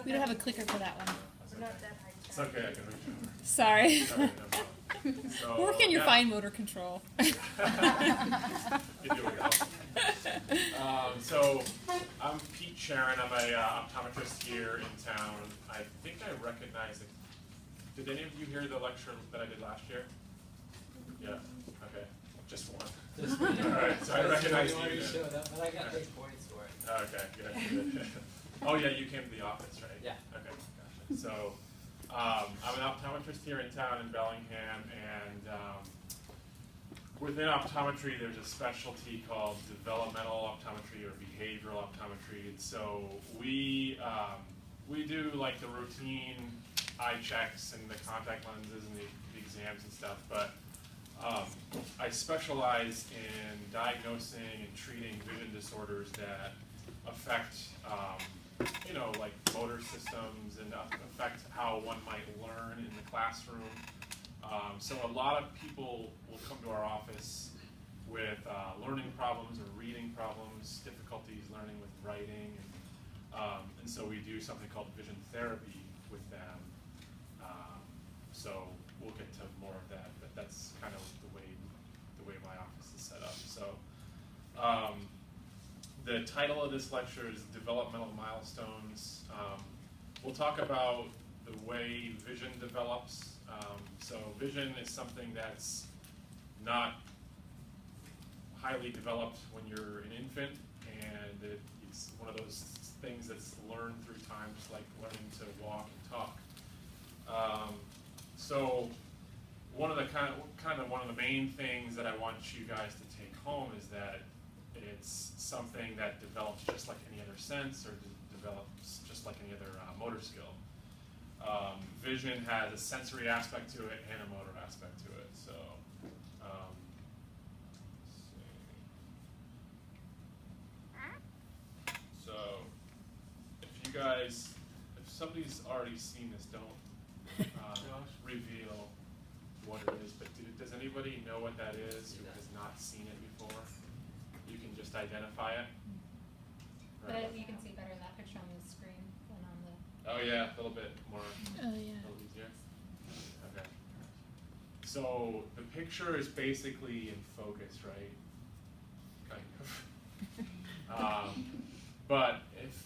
We don't have a clicker for that one. It's okay, I can reach over. Sorry. No problem. So, Work in your fine motor control. So I'm Pete Sharon. I'm a optometrist here in town. I think I recognize it. Did any of you hear the lecture that I did last year? Yeah. Okay. Just one. All right. So I recognize you. But I got big points for it. Okay. Good. Oh yeah, you came to the office, right? Yeah. Okay. Gotcha. So I'm an optometrist here in town in Bellingham, and within optometry, there's a specialty called developmental optometry or behavioral optometry. And so we do like the routine eye checks and the contact lenses and the exams and stuff, but I specialize in diagnosing and treating vision disorders that affect, like motor systems and affect how one might learn in the classroom. So a lot of people will come to our office with learning problems or reading problems, difficulties learning with writing, and so we do something called vision therapy with them. So we'll get to more of that, but that's kind of the way my office is set up. So the title of this lecture is Developmental Milestones. We'll talk about the way vision develops. So vision is something that's not highly developed when you're an infant, and it's one of those things that's learned through time, just like learning to walk and talk. So one of the main things that I want you guys to take home is that it's something that develops just like any other sense, or develops just like any other motor skill. Vision has a sensory aspect to it and a motor aspect to it. So, if somebody's already seen this, don't reveal what it is. But does anybody know what that is who has not seen it before? You can just identify it. But you can see better in that picture on the screen than on the... Oh yeah, a little bit more. Oh yeah. A little easier. Okay. So the picture is basically in focus, right? Kind of. But if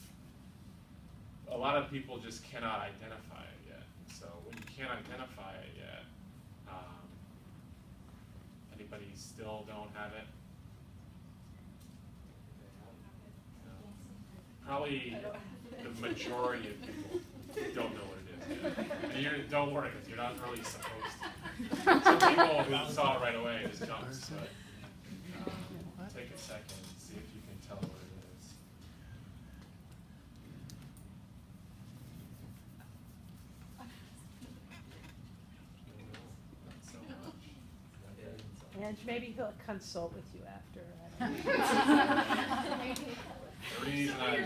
a lot of people just cannot identify it yet. So when you can't identify it yet, anybody still don't have it? Probably the majority of people don't know what it is. And don't worry, because you're not really supposed to. Some people who saw it right away just jumped. But take a second and see if you can tell what it is. Not so much. And maybe he'll consult with you after. I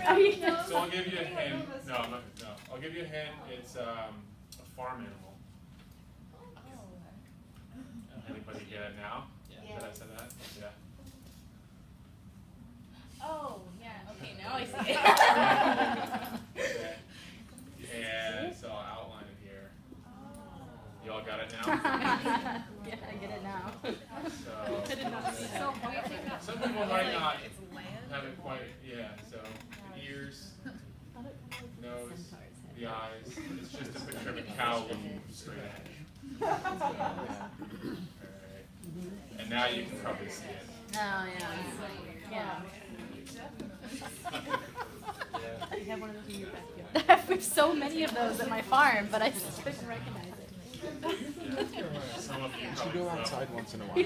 don't know. So I'll give you a hint. No. I'll give you a hint. It's a farm animal. Anybody get it now? Yeah. Did I say that? Yeah. Oh, yeah. Okay, now I see it. Okay. And so I'll outline it here. You all got it now? Yeah, I get it now. So some people might not have it quite. Yeah. So the ears, nose, the eyes. It's just a picture of a cow looking straight ahead. Alright. And now you can probably see it. Oh, yeah. You have one of those in your backyard. I have so many of those at my farm, but I just couldn't recognize it. Yeah. Some of you probably go outside once in a while.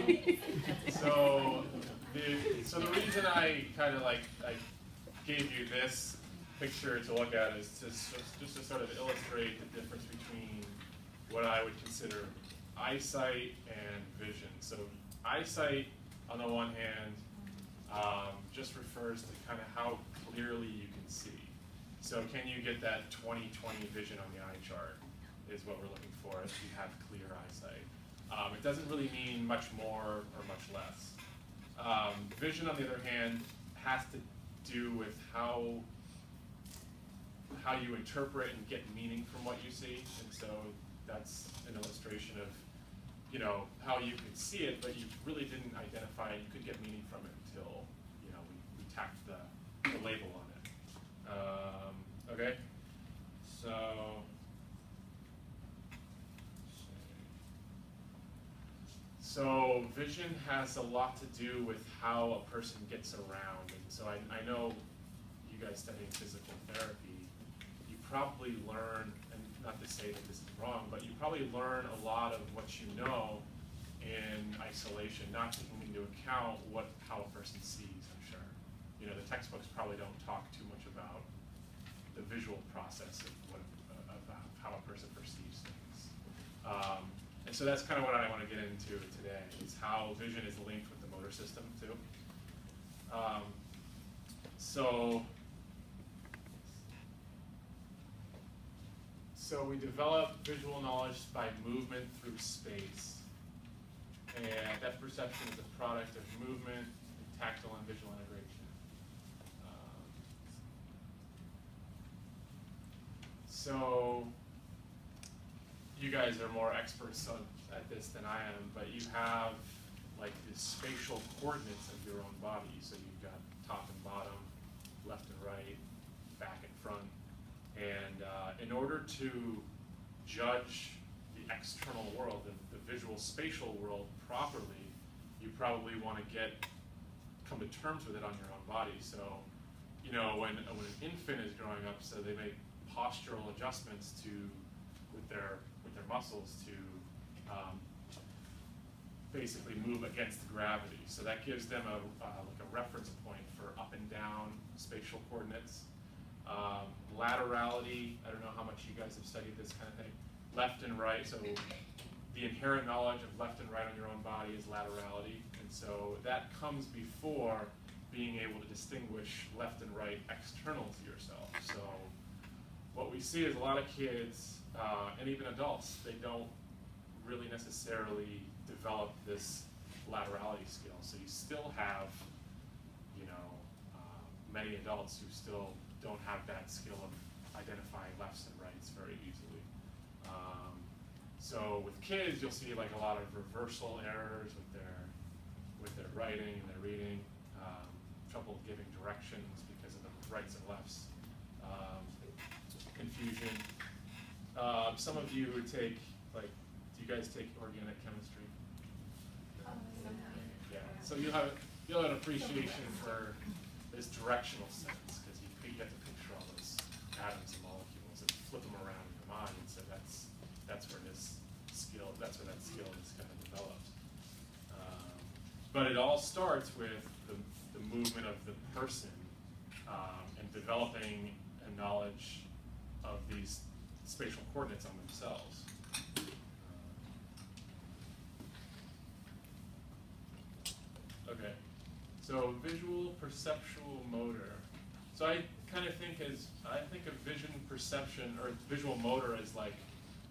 So the reason I kind of I gave you this picture to look at is just to sort of illustrate the difference between what I would consider eyesight and vision. So eyesight, on the one hand, just refers to kind of how clearly you can see. So can you get that 20/20 vision on the eye chart is what we're looking for if you have clear eyesight. It doesn't really mean much more or much less. Vision, on the other hand, has to do with how how you interpret and get meaning from what you see. And so that's an illustration of, you know, how you could see it, but you really didn't identify it. You could get meaning from it until, you know, we tacked the label on it. Okay, so vision has a lot to do with how a person gets around. And so I know you guys studying physical therapy, you probably learn, and not to say that this is wrong, but you probably learn a lot of what you know in isolation, not taking into account how a person sees, I'm sure. You know, the textbooks probably don't talk too much about the visual process of how a person perceives things. And so that's kind of what I want to get into today, is how vision is linked with the motor system too. So we develop visual knowledge by movement through space. And depth perception is a product of movement, and tactile and visual integration. So you guys are more experts at this than I am, but you have like the spatial coordinates of your own body. So you've got top and bottom, left and right, back and front. And in order to judge the external world, the visual spatial world properly, you probably want to come to terms with it on your own body. So, you know, when an infant is growing up, so they make postural adjustments with their muscles to basically move against gravity. So that gives them like a reference point for up and down spatial coordinates. Laterality, I don't know how much you guys have studied this kind of thing. Left and right, so the inherent knowledge of left and right on your own body is laterality. And so that comes before being able to distinguish left and right external to yourself. So what we see is a lot of kids, and even adults, they don't really necessarily develop this laterality skill. So you still have, you know, many adults who still don't have that skill of identifying lefts and rights very easily. So with kids, you'll see like a lot of reversal errors with their writing and their reading, trouble giving directions because of the rights and lefts, confusion. Some of you who take, like, do you guys take organic chemistry? Yeah. So you'll have an appreciation for this directional sense, because you have to picture all those atoms and molecules and flip them around in your mind. So that's where that skill is kind of developed. But it all starts with the movement of the person and developing a knowledge of these spatial coordinates on themselves. Okay, so visual, perceptual, motor. So I kind of think of vision perception or visual motor as like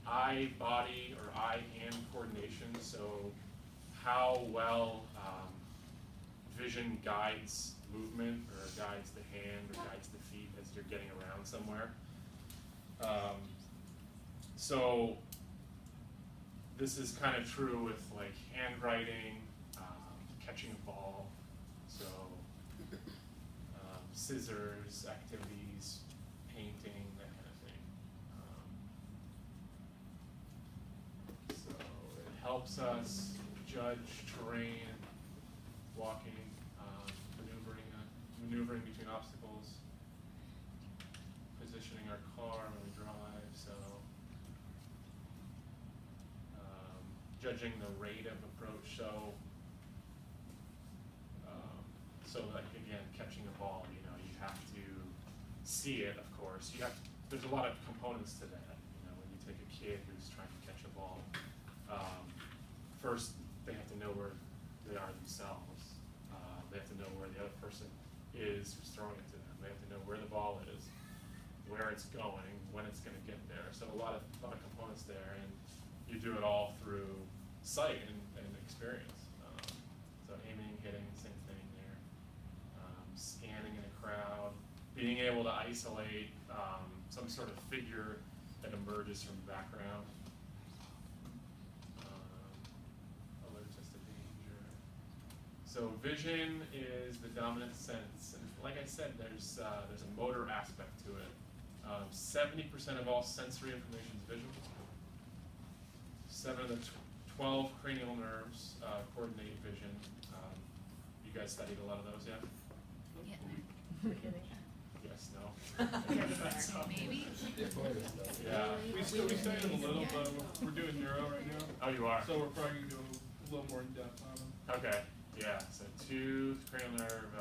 eye-body or eye-hand coordination. So how well vision guides movement, or guides the hand, or guides the feet as you're getting around somewhere. So this is kind of true with like handwriting, catching a ball, so scissors, activities, painting, that kind of thing. So it helps us judge terrain, walking, maneuvering between obstacles, positioning our car when we drive, so judging the rate of approach, so like again, catching a ball, you know, you have to see it, of course. There's a lot of components to that. You know, when you take a kid who's trying to catch a ball, first they have to know where they are themselves. They have to know where the other person is who's throwing it to them. They have to know where the ball is, where it's going, when it's going to get there. So a lot of components there, and you do it all through sight and experience. So aiming, hitting, same thing there. Scanning in a crowd, being able to isolate some sort of figure that emerges from the background. Alerts us to danger. So vision is the dominant sense, and like I said, there's a motor aspect to it. 70% of all sensory information is visual. 7 of the 12 cranial nerves coordinate vision. You guys studied a lot of those yet? Yes, no. Maybe. Yeah. We studied them a little, but we're doing neuro right now. Oh, you are? So we're probably going to go a little more in depth on them. Okay. Yeah. So tooth, cranial nerve,